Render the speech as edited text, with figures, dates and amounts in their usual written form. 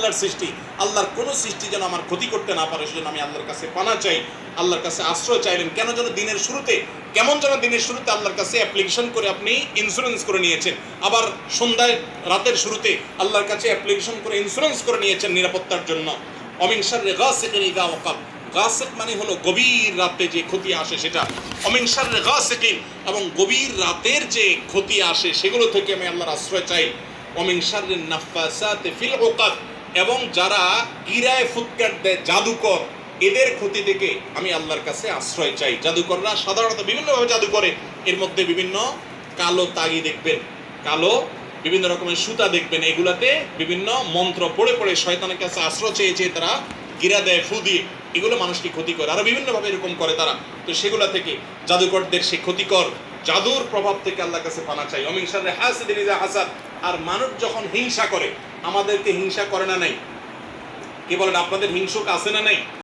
আল্লাহর সৃষ্টি, আল্লাহর কোনো সৃষ্টি যেন আমার ক্ষতি করতে না পারে, সেজন্য আমি আল্লাহর কাছে পানা চাই, আল্লাহর কাছে আশ্রয় চাইলেন। কেন যেন দিনের শুরুতে, কেমন যেন দিনের শুরুতে আল্লাহর কাছে অ্যাপ্লিকেশন করে আপনি ইন্স্যুরেন্স করে নিয়েছেন, আবার সন্ধ্যায় রাতের শুরুতে আল্লাহর কাছে অ্যাপ্লিকেশন করে ইন্স্যুরেন্স করে নিয়েছেন নিরাপত্তার জন্য। অমিন শাররি গাসিকিন ইযা ওয়াকাব, গাসিক মানে হলো গভীর রাতে যে ক্ষতি আসে সেটা। অমিন শাররি গাসিকিন, এবং গভীর রাতের যে ক্ষতি আসে সেগুলো থেকে আমি আল্লাহর আশ্রয় চাই। অমিন শাররিন নাফাসাতি ফিল উকাদ, এবং যারা গিরায় ফুৎকার দেয়, জাদুকর, এদের ক্ষতি থেকে আমি আল্লাহর কাছে আশ্রয় চাই। জাদুকররা সাধারণত বিভিন্নভাবে জাদু করে, এর মধ্যে বিভিন্ন কালো তাগি দেখবেন, কালো বিভিন্ন রকমের সুতা দেখবেন, এগুলাতে বিভিন্ন মন্ত্র পড়ে পড়ে শয়তানের কাছে আশ্রয় চেয়ে চেয়ে তারা গিরা দেয়, ফু দিয়ে, এগুলো মানুষকে ক্ষতি করে, আরো বিভিন্নভাবে এরকম করে তারা। তো সেগুলা থেকে, জাদুকরদের সে ক্ষতিকর জাদুর প্রভাব থেকে আল্লাহর কাছে পানা চাই। অমিন শাররি হাসিদিন ইযা হাসাদ, আর মানুষ যখন হিংসা করে, আমাদেরকে হিংসা করে না নাই? কে বলেন আপনাদের হিংসুক আছে না নাই?